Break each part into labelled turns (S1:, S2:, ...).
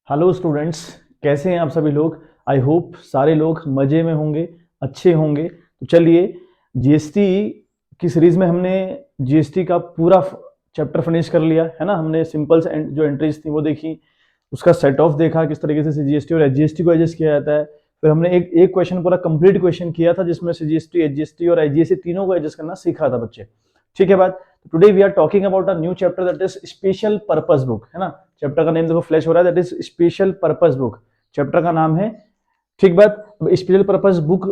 S1: Hello students, कैसे हैं आप सभी लोग। आई होप सारे लोग मज़े में होंगे, अच्छे होंगे। तो चलिए, जीएसटी की सीरीज़ में हमने जीएसटी का पूरा चैप्टर फिनिश कर लिया है ना। हमने सिंपल जो एंट्रीज थी वो देखी, उसका सेट ऑफ देखा, किस तरीके से जीएसटी और एचजीएसटी को एडजस्ट किया जाता है। फिर हमने एक क्वेश्चन पूरा कंप्लीट क्वेश्चन किया था जिसमें से जीएसटी, एचजीएसटी और आईजीएसटी तीनों को एडजस्ट करना सीखा था बच्चे। ठीक है बात। Today we are talking about a new chapter that is special purpose book, है ना। चैप्टर का नेम देखो फ्लैश हो रहा है, that is special purpose book, chapter का नाम है। ठीक बात। स्पेशल पर्पस बुक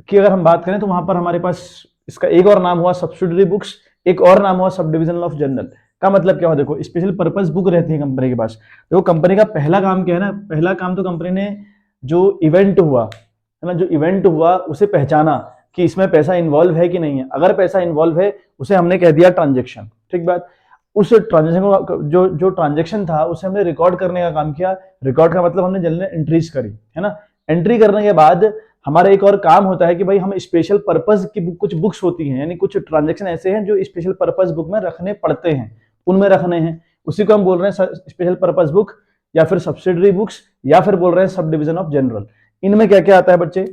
S1: की अगर हम बात करें तो वहां पर हमारे पास इसका एक और नाम हुआ सब्सिडरी बुक्स, एक और नाम हुआ सब डिविजन ऑफ जनरल। का मतलब क्या हुआ, देखो स्पेशल पर्पस बुक रहती है कंपनी के पास। देखो कंपनी का पहला काम क्या है ना, पहला काम तो कंपनी ने जो इवेंट हुआ है ना, जो इवेंट हुआ उसे पहचाना कि इसमें पैसा इन्वॉल्व है कि नहीं है। अगर पैसा इन्वॉल्व है उसे हमने कह दिया ट्रांजेक्शन। ठीक बात। उस ट्रांजेक्शन को जो ट्रांजेक्शन था उसे हमने रिकॉर्ड करने का काम किया। रिकॉर्ड का मतलब हमने जनरल एंट्रीज करी, है ना। एंट्री करने के बाद हमारा एक और काम होता है कि भाई हम स्पेशल पर्पस की कुछ बुक्स होती हैं, यानी कुछ ट्रांजेक्शन ऐसे हैं जो स्पेशल पर्पस बुक में रखने पड़ते हैं, उनमें रखने हैं। उसी को हम बोल रहे हैं स्पेशल पर्पस बुक या फिर सब्सिडरी बुक्स या फिर बोल रहे हैं सब डिविजन ऑफ जनरल। इनमें क्या क्या आता है बच्चे,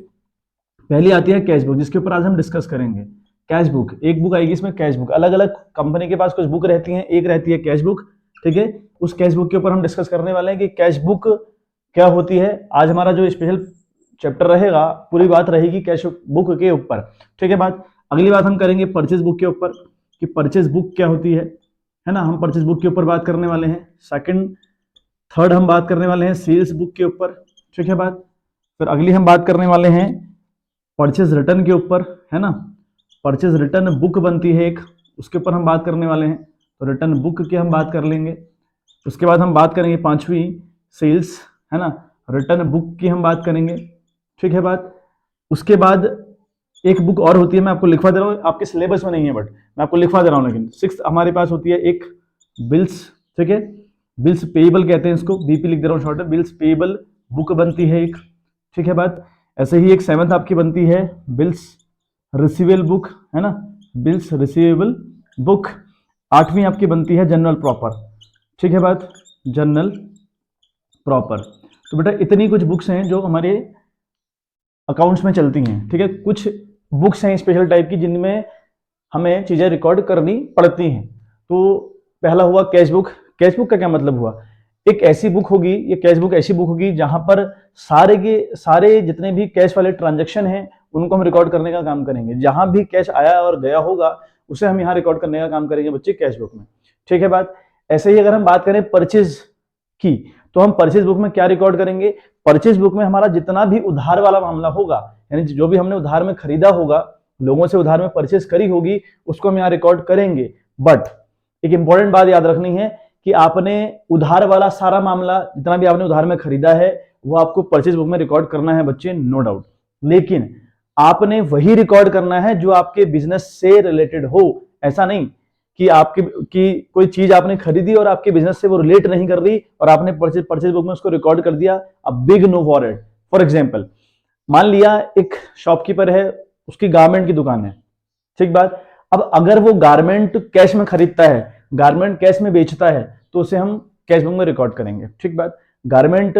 S1: पहली आती है कैश बुक, जिसके ऊपर आज हम डिस्कस करेंगे। कैश बुक, एक बुक आएगी इसमें कैश बुक। अलग अलग कंपनी के पास कुछ बुक रहती हैं, एक रहती है कैश बुक। ठीक है, उस कैश बुक के ऊपर हम डिस्कस करने वाले हैं कि कैश बुक क्या होती है। आज हमारा जो स्पेशल चैप्टर रहेगा पूरी बात रहेगी कैश बुक के ऊपर। ठीक है बात। अगली बात हम करेंगे परचेज बुक के ऊपर कि परचेज बुक क्या होती है ना। हम परचेज बुक के ऊपर बात करने वाले हैं। सेकंड थर्ड हम बात करने वाले हैं सेल्स बुक के ऊपर। ठीक है बात। फिर अगली हम बात करने वाले हैं परचेज रिटर्न के ऊपर, है ना। परचेज रिटर्न बुक बनती है एक, उसके ऊपर हम बात करने वाले हैं। तो रिटर्न बुक की हम बात कर लेंगे। उसके बाद हम बात करेंगे पांचवी सेल्स, है ना, रिटर्न बुक की हम बात करेंगे। ठीक है बात। उसके बाद एक बुक और होती है, मैं आपको लिखवा दे रहा हूँ, आपके सिलेबस में नहीं है बट मैं आपको लिखवा दे रहा हूँ। लेकिन सिक्स हमारे पास होती है एक बिल्स। ठीक है, बिल्स पेएबल कहते हैं इसको, बीपी लिख दे रहा हूँ शॉर्ट है, बिल्स पेएबल बुक बनती है एक। ठीक है बात। ऐसे ही एक सेवंथ आपकी बनती है बिल्स रिसीवेबल बुक, है ना, बिल्स रिसीवेबल बुक। आठवीं आपकी बनती है जनरल प्रॉपर। ठीक है बात, जनरल प्रॉपर। तो बेटा इतनी कुछ बुक्स हैं जो हमारे अकाउंट्स में चलती हैं। ठीक है, कुछ बुक्स हैं स्पेशल टाइप की जिनमें हमें चीजें रिकॉर्ड करनी पड़ती हैं। तो पहला हुआ कैश बुक। कैश बुक का क्या मतलब हुआ, एक ऐसी बुक होगी, ये कैश बुक ऐसी बुक होगी जहां पर सारे के सारे जितने भी कैश वाले ट्रांजेक्शन हैं उनको हम रिकॉर्ड करने का काम करेंगे। जहां भी कैश आया और गया होगा उसे हम यहाँ रिकॉर्ड करने का काम करेंगे बच्चे कैश बुक में। ठीक है बात। ऐसे ही अगर हम बात करें परचेज की, तो हम परचेज बुक में क्या रिकॉर्ड करेंगे, परचेज बुक में हमारा जितना भी उधार वाला मामला होगा, यानी जो भी हमने उधार में खरीदा होगा, लोगों से उधार में परचेज करी होगी, उसको हम यहाँ रिकॉर्ड करेंगे। बट एक इंपॉर्टेंट बात याद रखनी है कि आपने उधार वाला सारा मामला जितना भी आपने उधार में खरीदा है वो आपको परचेज बुक में रिकॉर्ड करना है बच्चे, नो डाउट। लेकिन आपने वही रिकॉर्ड करना है जो आपके बिजनेस से रिलेटेड हो। ऐसा नहीं कि कोई चीज आपने खरीदी और आपके बिजनेस से वो रिलेट नहीं कर रही और आपने परचेज बुक में उसको रिकॉर्ड कर दिया। A big no for it. For example, मान लिया एक शॉपकीपर है, उसकी गारमेंट की दुकान है। ठीक बात। अब अगर वो गारमेंट कैश में खरीदता है, गारमेंट कैश में बेचता है, तो उसे हम कैश बुक में रिकॉर्ड करेंगे। ठीक बात। गारमेंट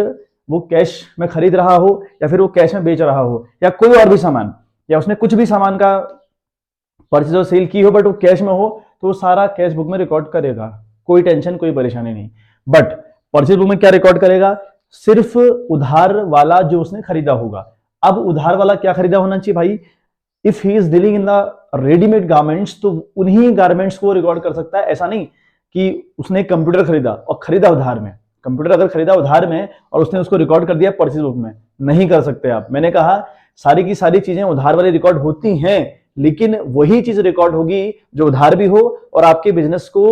S1: वो कैश में खरीद रहा हो या फिर वो कैश में बेच रहा हो या कोई और भी सामान, या उसने कुछ भी सामान का परचेज और सेल की हो बट वो कैश में हो, तो वो सारा कैश बुक में रिकॉर्ड करेगा। कोई टेंशन, कोई परेशानी नहीं। बट परचेज बुक में क्या रिकॉर्ड करेगा, सिर्फ उधार वाला जो उसने खरीदा होगा। अब उधार वाला क्या खरीदा होना चाहिए भाई, if he is dealing in the readymade garments तो उन्हीं गारमेंट्स को रिकॉर्ड कर सकता है। ऐसा नहीं कि उसने कंप्यूटर खरीदा और खरीदा उधार में, कंप्यूटर अगर खरीदा उधार में और उसने उसको रिकॉर्ड कर दिया परचेज बुक में, नहीं कर सकते आप। मैंने कहा सारी की सारी चीजें उधार वाली रिकॉर्ड होती हैं, लेकिन वही चीज रिकॉर्ड होगी जो उधार भी हो और आपके बिजनेस को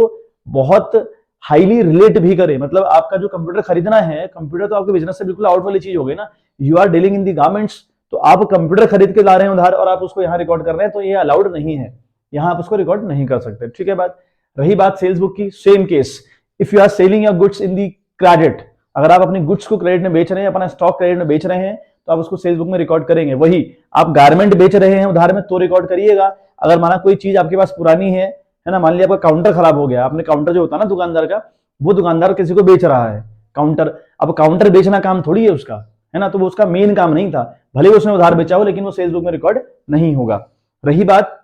S1: बहुत हाईली रिलेट भी करे। मतलब आपका जो कंप्यूटर खरीदना है, कंप्यूटर तो आपके बिजनेस से बिल्कुल आउट वाली चीज हो गई ना। You are dealing in the garments, तो आप कंप्यूटर खरीद के ला रहे हैं उधार और आप उसको यहाँ रिकॉर्ड कर रहे हैं, तो ये अलाउड नहीं है, यहाँ आप उसको रिकॉर्ड नहीं कर सकते। ठीक है बात। रही बात सेल्स बुक की, same case, if you are selling your goods in the credit, अगर आप अपने गुड्स को क्रेडिट में बेच रहे हैं, अपना स्टॉक क्रेडिट में बेच रहे हैं, तो आप उसको सेल्स बुक में रिकॉर्ड करेंगे। वही आप गारमेंट बेच रहे हैं उधार में तो रिकॉर्ड करिएगा। अगर माना कोई चीज आपके पास पुरानी है ना, मान लिया आपका काउंटर खराब हो गया, आपने काउंटर जो होता है ना दुकानदार का, वो दुकानदार किसी को बेच रहा है, काउंटर। अब काउंटर बेचना काम थोड़ी है उसका, है ना, तो वो उसका मेन काम नहीं था, भले ही उसने उधार बेचा हो लेकिन वो सेल्स बुक में रिकॉर्ड नहीं होगा। रही बात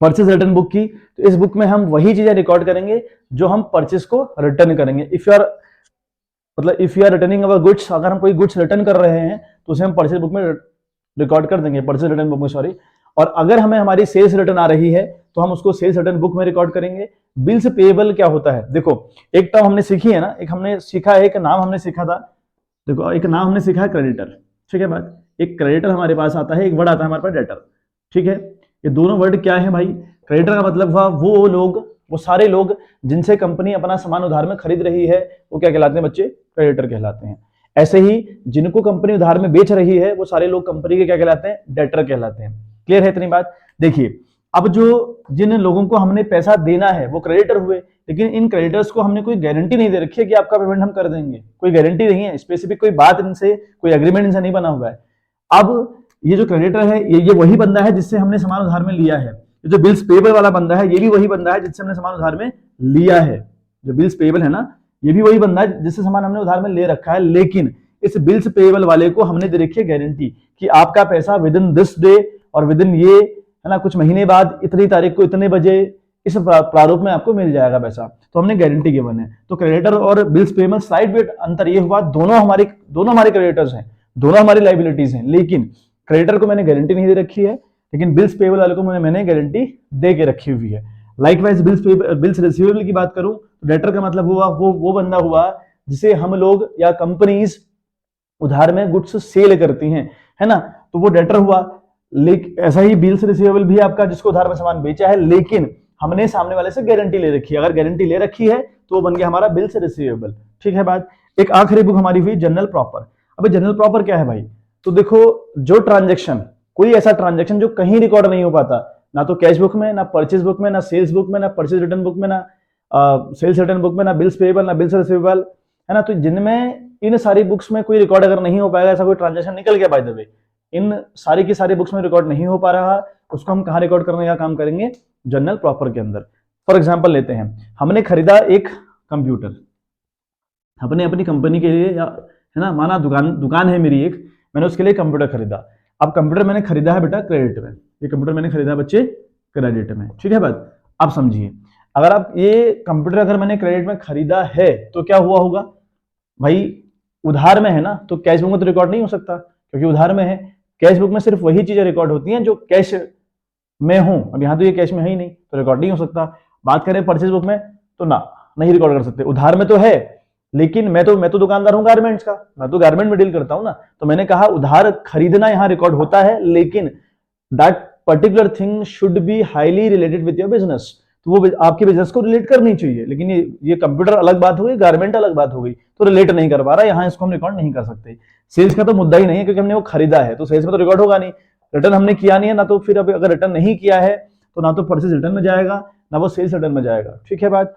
S1: परचेज रिटर्न बुक की, तो इस बुक में हम वही चीजें रिकॉर्ड करेंगे जो हम परचेज को रिटर्न करेंगे। If you are returning our goods, अगर हम कोई गुड्स रिटर्न कर रहे हैं तो उसे हम परचेज बुक में रिकॉर्ड कर देंगे, परचेज रिटर्न बुक में, सॉरी। और अगर हमें हमारी सेल्स रिटर्न आ रही है तो हम उसको सेल्स रिटर्न बुक में रिकॉर्ड करेंगे। बिल्स पेएबल क्या होता है, देखो एक टर्म हमने सीखी है ना, एक हमने सीखा है, एक नाम हमने सीखा था, देखो एक नाम हमने सीखा है क्रेडिटर, ठीक है बात। एक क्रेडिटर हमारे पास आता है, एक वर्ड आता है हमारे पास डेटर, ठीक है। ये दोनों वर्ड क्या है भाई, क्रेडिटर का मतलब हुआ वो लोग, वो सारे लोग जिनसे कंपनी अपना सामान उधार में खरीद रही है, वो क्या कहलाते हैं बच्चे, क्रेडिटर कहलाते हैं। ऐसे ही जिनको कंपनी उधार में बेच रही है वो सारे लोग कंपनी के क्या कहलाते हैं, डेटर कहलाते हैं। क्लियर है इतनी बात। देखिए अब जो जिन लोगों को हमने पैसा देना है वो क्रेडिटर हुए, लेकिन इन क्रेडिटर्स को हमने कोई गारंटी नहीं दे रखी है कि आपका पेमेंट हम कर देंगे, कोई गारंटी नहीं है, स्पेसिफिक कोई बात इनसे, कोई एग्रीमेंट इनसे नहीं बना हुआ है। अब ये जो क्रेडिटर है ये वही बंदा है जिससे हमने सामान उधार में लिया है। ये जो बिल्स पेएबल वाला बंदा है ये भी वही बंदा है जिससे हमने सामान उधार में लिया है। जो बिल्स पेएबल है ना, ये भी वही बंदा है जिससे सामान हमने उधार में ले रखा है, लेकिन इस बिल्स पेएबल वाले को हमने दे रखी है गारंटी कि आपका पैसा विद इन दिस डे और विद इन ये, है ना, कुछ महीने बाद इतनी तारीख को इतने बजे इस प्रारूप में आपको मिल जाएगा पैसा, तो हमने गारंटी गिवन है। तो क्रेडिटर और बिल्स पेबल स्लाइड वेट अंतर ये हुआ, दोनों हमारे क्रेडिटर्स हैं, दोनों हमारी लाइबिलिटीज हैं, लेकिन क्रेडिटर को मैंने गारंटी नहीं दे रखी है, लेकिन बिल्स पेबल वाले को मैंने गारंटी दे के रखी हुई है। लाइकवाइज बिल्स रिसीवेबल की बात करूं तो डेटर का मतलब हुआ वो बंदा हुआ जिसे हम लोग या कंपनीज उधार में गुड्स सेल करती हैं, है ना, तो वो डेटर हुआ। लेकिन ऐसा ही बिल्स रिसीवेबल भी आपका जिसको उधार में सामान बेचा है, लेकिन हमने सामने वाले से गारंटी ले रखी है, अगर गारंटी ले रखी है तो वो बन गया हमारा बिल्स रिसीवेबल, ठीक है बात। एक आखिरी बुक हमारी हुई जनरल प्रॉपर। अब जनरल प्रॉपर क्या है भाई, तो देखो जो ट्रांजेक्शन, कोई ऐसा ट्रांजेक्शन जो कहीं रिकॉर्ड नहीं हो पाता, ना तो कैश बुक में, ना परचेज बुक में, ना सेल्स बुक में, ना परचेज रिटर्न बुक में, ना सेल्स रिटर्न बुक में, ना बिल्स पेएबल, ना बिल्स रिसीवेबल, है ना, तो जिनमें इन सारी बुक्स में कोई रिकॉर्ड अगर नहीं हो पाएगा, ऐसा कोई ट्रांजेक्शन निकल गया बाय द वे, इन सारी की सारी बुक्स में रिकॉर्ड नहीं हो पा रहा, उसको हम कहां रिकॉर्ड करने का काम करेंगे, जनरल प्रॉपर के अंदर। फॉर एग्जांपल लेते हैं, हमने खरीदा एक कंप्यूटर, हमने अपनी कंपनी के लिए, या है ना, माना दुकान है मेरी एक, मैंने उसके लिए कंप्यूटर खरीदा। अब कंप्यूटर मैंने खरीदा है बेटा क्रेडिट में, ये कंप्यूटर मैंने खरीदा बच्चे क्रेडिट में, ठीक है बात। आप समझिए, अगर आप ये कंप्यूटर अगर मैंने क्रेडिट में खरीदा है तो क्या हुआ होगा भाई, उधार में है ना, तो कैश बुक में तो रिकॉर्ड नहीं हो सकता क्योंकि उधार में है। कैश बुक में सिर्फ वही चीजें रिकॉर्ड होती हैं जो कैश में हूं, अब यहाँ तो ये कैश में है ही नहीं तो रिकॉर्ड नहीं हो सकता। बात करें परचेज बुक में तो ना, नहीं रिकॉर्ड कर सकते, उधार में तो है, लेकिन मैं तो दुकानदार हूं गारमेंट्स का, मैं तो गारमेंट में डील करता हूं ना, तो मैंने कहा उधार खरीदना यहां रिकॉर्ड होता है, लेकिन that particular thing should be highly related with your business, तो वो आपके बिजनेस को रिलेट करनी चाहिए। लेकिन ये कंप्यूटर अलग बात हो गई, गारमेंट अलग बात हो गई, तो रिलेट नहीं कर पा रहा, यहाँ इसको हम रिकॉर्ड नहीं कर सकते। सेल्स का तो मुद्दा ही नहीं है क्योंकि हमने वो खरीदा है, तो सेल्स में तो रिकॉर्ड होगा नहीं, रिटर्न हमने किया नहीं है ना, तो फिर अब अगर रिटर्न नहीं किया है तो ना तो परचेज रिटर्न में जाएगा ना वो सेल्स रिटर्न में जाएगा, ठीक है बात।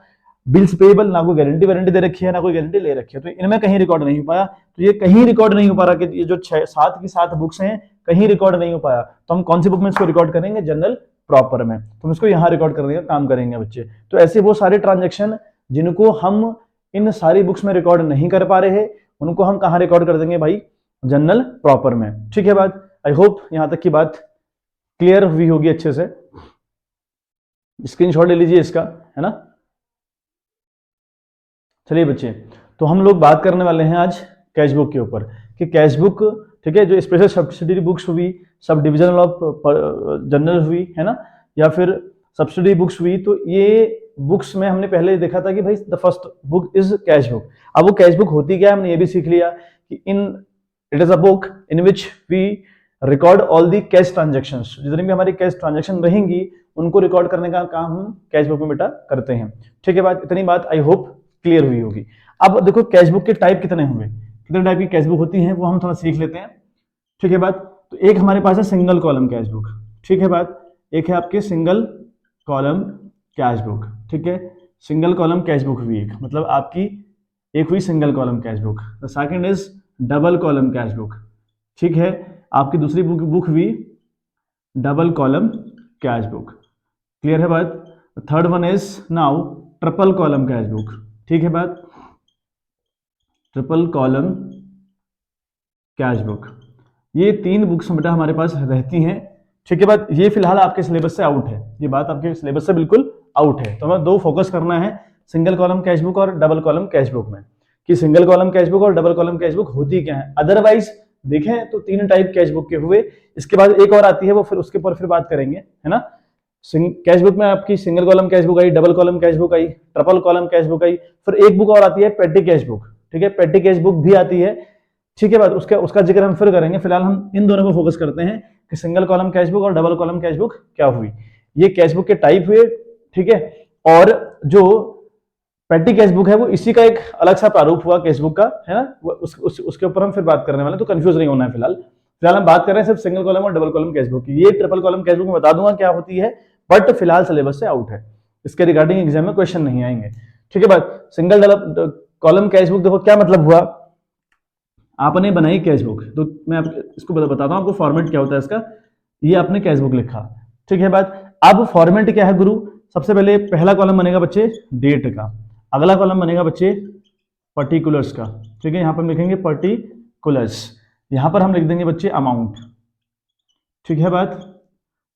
S1: बिल्स पेएबल, ना कोई गारंटी वारंटी दे रखी है ना कोई गारंटी ले रखी है, तो इनमें कहीं रिकॉर्ड नहीं हो पाया। तो ये कहीं रिकॉर्ड नहीं हो पा रहा कि ये जो 7 की 7 बुक्स हैं कहीं रिकॉर्ड नहीं हो पाया, तो हम कौन सी बुक में इसको रिकॉर्ड करेंगे, जनरल प्रॉपर में, तो हम इसको यहाँ रिकॉर्ड करने का काम करेंगे बच्चे। तो ऐसे वो सारे ट्रांजेक्शन जिनको हम इन सारी बुक्स में रिकॉर्ड नहीं कर पा रहे, उनको हम कहाँ रिकॉर्ड कर देंगे भाई, जनरल प्रॉपर में, ठीक है बात। आई होप यहां तक की बात क्लियर हुई होगी अच्छे से। स्क्रीनशॉट ले लीजिए इसका, है ना। चलिए बच्चे, तो हम लोग बात करने वाले हैं आज कैश बुक के ऊपर कि कैश बुक, ठीक है, जो स्पेशल सब्सिडरी बुक्स हुई, सब डिविजनल ऑफ जनरल हुई, है ना, या फिर सब्सिडरी बुक्स हुई, तो ये बुक्स में हमने पहले देखा था कि भाई the first book is cash book. अब वो कैश बुक होती क्या है, हमने ये भी सीख लिया कि it is a book in which we record all the cash transactions, जितनी भी हमारी कैश ट्रांजेक्शन रहेंगी उनको रिकॉर्ड करने का काम हम कैश बुक में बेटा करते हैं, ठीक है बात। इतनी बात आई होप क्लियर हुई होगी। अब देखो कैश बुक के टाइप कितने हुए, कितने टाइप की कैश बुक होती हैं वो हम थोड़ा सीख लेते हैं, ठीक है बात। तो एक हमारे पास है सिंगल कॉलम कैश बुक, ठीक है बात, एक है आपके सिंगल कॉलम कैश बुक, ठीक है, सिंगल कॉलम कैश बुक हुई एक, मतलब आपकी एक हुई single column cash book. The second is double column cash book, ठीक है, आपकी दूसरी बुक हुई double column cash book, clear है बात। Third one is now triple column cash book, ठीक है बात। Triple column cash book. ये 3 बुक्स बेटा हमारे पास रहती हैं। ठीक है बात, ये फिलहाल आपके सिलेबस से आउट है, ये बात आपके सिलेबस से बिल्कुल आउट है। तो हमें 2 फोकस करना है, सिंगल कॉलम कैश बुक और डबल कॉलम कैश बुक में, कि सिंगल कॉलम कैश बुक और डबल कॉलम कैश बुक होती क्या है। अदरवाइज देखें तो 3 टाइप कैश बुक के हुए, इसके बाद एक और आती है, वो फिर उसके ऊपर फिर बात करेंगे, है ना। कैश बुक में आपकी सिंगल कॉलम कैश बुक आई, डबल कॉलम कैश बुक आई, ट्रिपल कॉलम कैश बुक आई, फिर एक बुक और आती है पेटी कैश बुक। ठीक है, पेटी कैश बुक भी आती है। ठीक है बात, उसका जिक्र हम फिर करेंगे। फिलहाल हम इन दोनों पर फोकस करते हैं कि सिंगल कॉलम कैश बुक और डबल कॉलम कैश बुक क्या हुई, ये कैश बुक के टाइप हुए। ठीक है, और जो पेटी कैश बुक है वो इसी का एक अलग सा प्रारूप हुआ कैश बुक का, है ना। उसके ऊपर हम फिर बात करने वाले, तो कंफ्यूज नहीं होना है। फिलहाल हम बात कर रहे हैं सिर्फ सिंगल कॉलम और डबल कॉलम कैश बुक की। ये ट्रिपल कॉलम कैश बुक में बता दूंगा क्या होती है, बट फिलहाल सिलेबस से आउट है, इसके रिगार्डिंग एग्जाम में क्वेश्चन नहीं आएंगे। ठीक है बात, single double column cash book देखो क्या मतलब हुआ, आपने बनाई कैश बुक, तो मैं इसको बताता हूं आपको फॉर्मेट क्या होता है इसका। ये आपने कैश बुक लिखा, ठीक है बात। अब फॉर्मेट क्या है गुरु, सबसे पहले पहला कॉलम बनेगा बच्चे डेट का, अगला कॉलम बनेगा बच्चे पर्टिकुलर्स का। ठीक है, यहां पर हम लिखेंगे पर्टिकुलर्स, यहां पर हम लिख देंगे बच्चे अमाउंट। ठीक है बात,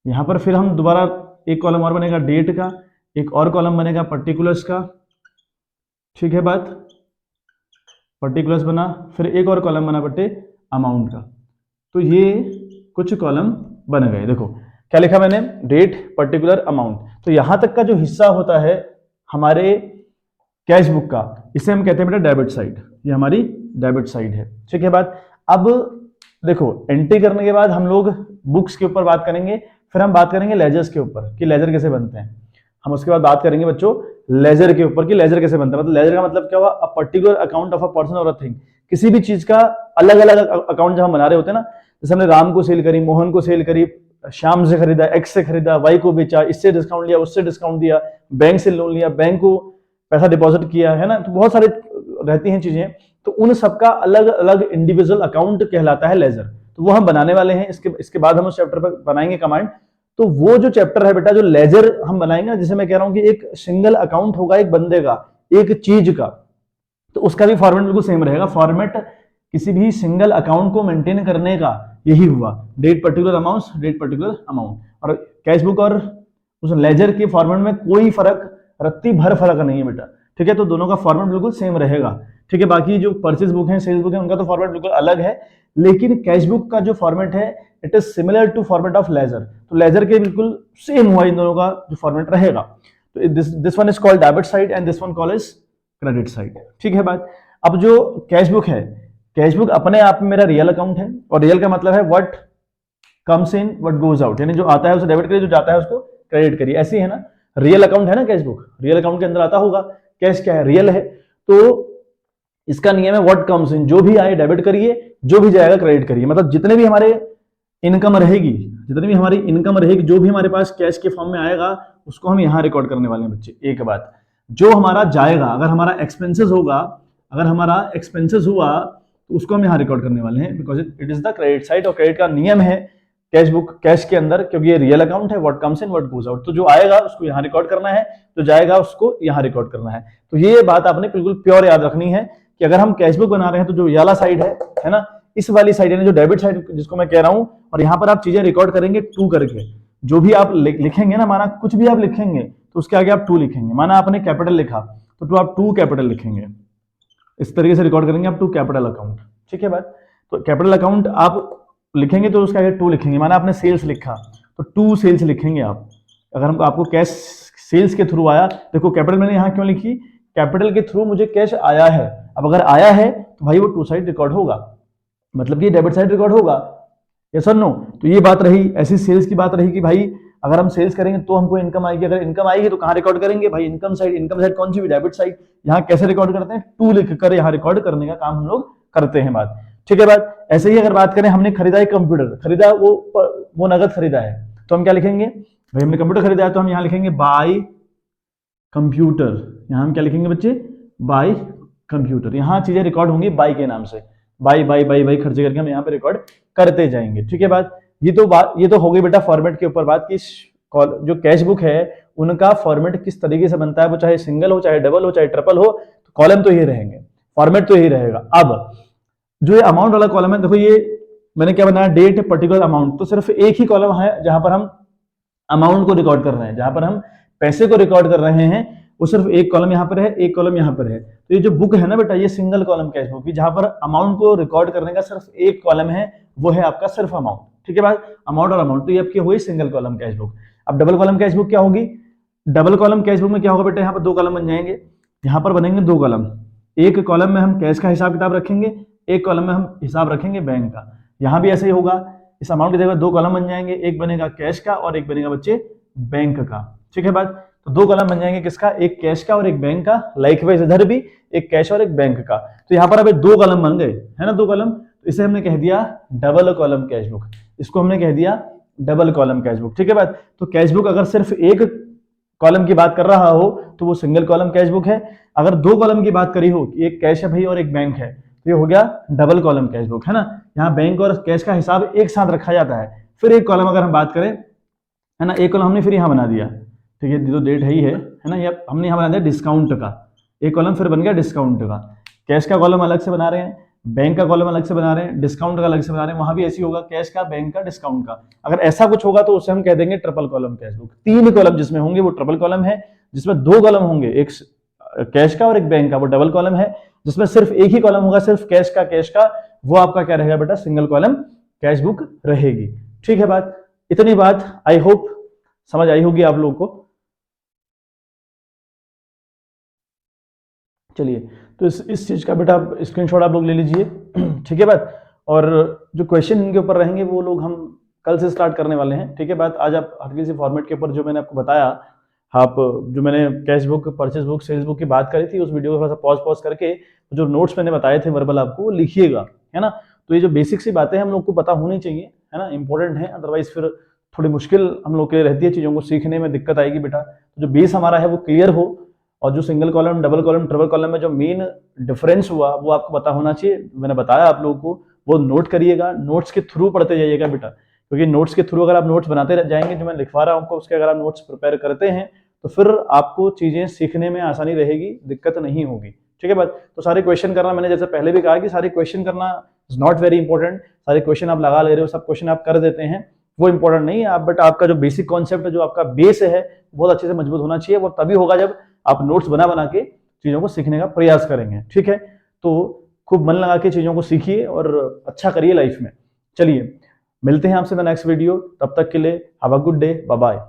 S1: यहां पर फिर हम दोबारा एक कॉलम और बनेगा डेट का, एक और कॉलम बनेगा पर्टिकुलर्स का। ठीक है बात, पर्टिकुलर्स बना, फिर एक और कॉलम बना बट्टे अमाउंट का। तो ये कुछ कॉलम बन गए। देखो क्या लिखा मैंने, डेट पर्टिकुलर अमाउंट। तो यहां तक का जो हिस्सा होता है हमारे कैश बुक का, इसे हम कहते हैं बेटा डेबिट साइड, ये हमारी डेबिट साइड है। ठीक है बात, अब देखो एंट्री करने के बाद हम लोग बुक्स के ऊपर बात करेंगे, फिर हम बात करेंगे लेजर्स के ऊपर कि लेजर कैसे बनते हैं। हम उसके बाद बात करेंगे बच्चों लेजर के ऊपर कि लेजर कैसे बनता है। मतलब लेजर का मतलब क्या हुआ, a particular account of a person और अ थिंग। किसी भी चीज का अलग अलग अकाउंट जब हम बना रहे होते हैं ना, जैसे हमने राम को सेल करी, मोहन को सेल करी, श्याम से खरीदा, एक्स से खरीदा, वाई को बेचा, इससे डिस्काउंट लिया, उससे डिस्काउंट दिया, बैंक से लोन लिया, बैंक को पैसा डिपॉजिट किया, है ना। तो बहुत सारे रहती हैं चीजें, तो उन सबका अलग अलग इंडिविजुअल अकाउंट कहलाता है लेजर। तो वो हम बनाने वाले हैं, इसके बाद हम उस चैप्टर पर बनाएंगे कमांड। तो वो जो चैप्टर है बेटा, जो लेजर हम बनाएंगे, जिसे मैं कह रहा हूं कि एक सिंगल अकाउंट होगा एक बंदे का, एक चीज का, तो उसका भी फॉर्मेट बिल्कुल सेम रहेगा। फॉर्मेट किसी भी सिंगल अकाउंट को मेंटेन करने का यही हुआ, date particular amount, date particular amount. और कैश बुक और उस लेजर के फॉर्मेट में कोई फर्क, रत्ती भर फर्क नहीं है बेटा। ठीक है, तो दोनों का फॉर्मेट बिल्कुल सेम रहेगा। ठीक है, बाकी जो परचेज बुक है, सेल्स बुक है, उनका तो फॉर्मेट बिल्कुल अलग है, लेकिन कैश बुक का जो फॉर्मेट है it is similar to format of ledger. तो लेजर के बिल्कुल सेम हुआ इन दोनों का जो फॉर्मेट रहेगा। तो this one is called debit side and this one called is credit side. ठीक है बात, अब जो कैश बुक है, कैश बुक अपने आप में मेरा रियल अकाउंट है, और रियल का मतलब है what comes in what goes out, यानी जो आता है उसे डेबिट करिए, जो जाता है उसको क्रेडिट करिए। ऐसी है ना, रियल अकाउंट है ना कैश बुक, रियल अकाउंट के अंदर आता होगा, कैश क्या है, रियल है। तो इसका नियम है व्हाट कम्स इन, जो भी आए डेबिट करिए, जो भी जाएगा क्रेडिट करिए। मतलब जितने भी हमारे इनकम रहेगी, जितनी भी हमारी इनकम रहेगी, जो भी हमारे पास कैश के फॉर्म में आएगा, उसको हम यहां रिकॉर्ड करने वाले हैं बच्चे। एक बात, जो हमारा जाएगा, अगर हमारा एक्सपेंसेस होगा, अगर हमारा एक्सपेंसेस हुआ, तो उसको हम यहां रिकॉर्ड करने वाले हैं, because it is the credit side. और क्रेडिट का नियम है कैश बुक, कैश के अंदर, क्योंकि ये रियल अकाउंट है, what comes in what goes out. तो जो आएगा उसको यहां रिकॉर्ड करना है, जो जाएगा उसको यहां रिकॉर्ड करना है। तो ये बात आपने बिल्कुल प्योर याद रखनी है कि अगर हम कैश बुक बना रहे हैं, तो जो ये वाला साइड है ना, इस वाली साइड है जो डेबिट साइड जिसको मैं कह रहा हूं, और यहां पर आप चीजें रिकॉर्ड करेंगे टू करके। जो भी आप लिखेंगे ना, माना कुछ भी आप लिखेंगे तो उसके आगे आप टू लिखेंगे। माना आपने कैपिटल लिखा तो टू आप टू कैपिटल लिखेंगे, इस तरीके से रिकॉर्ड करेंगे आप टू कैपिटल अकाउंट। ठीक है बात, तो कैपिटल अकाउंट आप लिखेंगे तो उसके आगे टू लिखेंगे। माना आपने सेल्स लिखा तो टू सेल्स लिखेंगे आप। अगर हम आपको कैश सेल्स के थ्रू आया, देखो कैपिटल मैंने यहां क्यों लिखी, कैपिटल के थ्रू मुझे कैश आया है। अब अगर आया है तो भाई वो टू साइड रिकॉर्ड होगा, मतलब कि डेबिट साइड रिकॉर्ड होगा, यस और नो। तो ये बात रही, ऐसी सेल्स की बात रही कि भाई अगर हम सेल्स करेंगे तो हमको इनकम आएगी, अगर इनकम आएगी तो कहां रिकॉर्ड करेंगे भाई, इनकम साइड। इनकम साइड कौन सी भी, डेबिट साइड। यहाँ कैसे रिकॉर्ड करते हैं, टू लिखकर यहाँ रिकॉर्ड करने का काम हम लोग करते हैं बात। ठीक है बात, ऐसे ही अगर बात करें, हमने खरीदा एक कंप्यूटर, खरीदा वो नगद खरीदा है, तो हम क्या लिखेंगे भाई, हमने कंप्यूटर खरीदा है तो हम यहाँ लिखेंगे बाय कंप्यूटर। यहाँ हम क्या लिखेंगे बच्चे, बाय कंप्यूटर। यहाँ चीजें रिकॉर्ड होंगी बाय के नाम से, बाय बाय बाय बाय खर्चे करके हम यहाँ पे रिकॉर्ड करते जाएंगे। ठीक है बात, ये तो हो गई बेटा फॉर्मेट के ऊपर बात कि जो कैश बुक है उनका फॉर्मेट किस तरीके से बनता है, वो चाहे सिंगल हो, चाहे डबल हो, चाहे ट्रिपल हो, तो कॉलम तो ये रहेंगे। फॉर्मेट तो यही रहेगा। अब जो ये अमाउंट वाला कॉलम है, देखो ये मैंने क्या बनाया, डेट पर्टिकुलर अमाउंट, तो सिर्फ एक ही कॉलम है जहां पर हम अमाउंट को रिकॉर्ड कर रहे हैं, जहां पर हम पैसे को रिकॉर्ड कर रहे हैं, वो सिर्फ एक कॉलम यहाँ पर है, एक कॉलम यहाँ पर है। तो ये जो बुक है ना बेटा, ये सिंगल कॉलम कैश बुक, जहां पर अमाउंट को रिकॉर्ड करने का सिर्फ एक कॉलम है, वो है आपका सिर्फ अमाउंट। ठीक है बात, अमाउंट और अमाउंट, तो ये आपकी हुई सिंगल कॉलम कैश बुक। अब डबल कॉलम कैश बुक क्या होगी? डबल कॉलम कैश बुक में क्या होगा बेटा, यहाँ पर दो कॉलम बन जाएंगे, यहाँ पर बनेंगे दो कॉलम, एक कॉलम में हम कैश का हिसाब किताब रखेंगे, एक कॉलम में हम हिसाब रखेंगे बैंक का। यहाँ भी ऐसे ही होगा, इस अमाउंट की जगह दो कॉलम बन जाएंगे, एक बनेगा कैश का और एक बनेगा बच्चे बैंक का। ठीक है बात, तो दो कॉलम बन जाएंगे किसका, एक कैश का और एक बैंक का। लाइकवाइज इधर भी एक कैश और एक बैंक का। तो यहाँ पर अभी दो कॉलम बन गए, है ना, दो कॉलम, तो इसे हमने कह दिया डबल कॉलम कैश बुक, इसको हमने कह दिया डबल कॉलम कैश बुक। ठीक है बात, तो कैश बुक अगर सिर्फ एक कॉलम की बात कर रहा हो तो वो सिंगल कॉलम कैश बुक है, अगर दो कॉलम की बात करी हो, एक कैश है भाई और एक बैंक है, तो ये हो गया डबल कॉलम कैश बुक, है ना। यहाँ बैंक और कैश का हिसाब एक साथ रखा जाता है। फिर एक कॉलम अगर हम बात करें, है ना, एक कॉलम हमने फिर यहाँ बना दिया, ठीक है, जो डेट है ही है ना, ये हमने यहाँ बना दिया डिस्काउंट का, एक कॉलम फिर बन गया डिस्काउंट का। कैश का कॉलम अलग से बना रहे हैं, बैंक का कॉलम अलग से बना रहे हैं, डिस्काउंट का अलग से बना रहे हैं, वहां भी ऐसी होगा, कैश का, बैंक का, डिस्काउंट का। अगर ऐसा कुछ होगा तो उसे हम कह देंगे ट्रिपल कॉलम कैश बुक। तीन कॉलम जिसमें होंगे वो ट्रिपल कॉलम है, जिसमें दो कॉलम होंगे, एक कैश का और एक बैंक का, वो डबल कॉलम है, जिसमें सिर्फ एक ही कॉलम होगा, सिर्फ कैश का, वो आपका क्या रहेगा बेटा, सिंगल कॉलम कैश बुक रहेगी। ठीक है बात, इतनी बात आई होप समझ आई होगी आप लोगों को। चलिए, तो इस चीज का बेटा स्क्रीनशॉट आप लोग ले लीजिए। ठीक है बात, और जो क्वेश्चन इनके ऊपर रहेंगे वो लोग हम कल से स्टार्ट करने वाले हैं। ठीक है बात, आज आप हल्की सी फॉर्मेट के ऊपर जो मैंने आपको बताया, आप जो मैंने cash book, purchase book, sales book की बात करी थी, उस वीडियो को थोड़ा सा पॉज करके जो नोट्स मैंने बताए थे वर्बल आपको, वो लिखिएगा, है ना। तो ये जो बेसिक सी बातें हम लोग को पता होनी चाहिए, है ना, इंपॉर्टेंट है, अदरवाइज फिर थोड़ी मुश्किल हम लोग के रहती है, चीज़ों को सीखने में दिक्कत आएगी बेटा। तो जो बेस हमारा है वो क्लियर हो, और जो single column, double column, triple column में जो मेन डिफरेंस हुआ वो आपको पता होना चाहिए। मैंने बताया आप लोगों को, वो नोट करिएगा, नोट्स के थ्रू पढ़ते जाइएगा बेटा, क्योंकि नोट्स के थ्रू अगर आप नोट्स बनाते जाएंगे, जो मैं लिखवा रहा हूँ आपको, उसके अगर आप नोट्स प्रिपेयर करते हैं तो फिर आपको चीजें सीखने में आसानी रहेगी, दिक्कत नहीं होगी। ठीक है बात, तो सारे क्वेश्चन करना, मैंने जैसे पहले भी कहा कि सारे क्वेश्चन करना इज नॉट वेरी इंपॉर्टेंट। सारे क्वेश्चन आप लगा ले रहे हो, सब क्वेश्चन आप कर देते हैं, वो इंपॉर्टेंट नहीं है आप, बट आपका जो बेसिक कॉन्सेप्ट है, जो आपका बेस है, बहुत अच्छे से मजबूत होना चाहिए। वो तभी होगा जब आप नोट्स बना के चीजों को सीखने का प्रयास करेंगे। ठीक है, तो खूब मन लगा के चीजों को सीखिए और अच्छा करिए लाइफ में। चलिए, मिलते हैं आपसे नेक्स्ट वीडियो, तब तक के लिए have a good day, bye bye.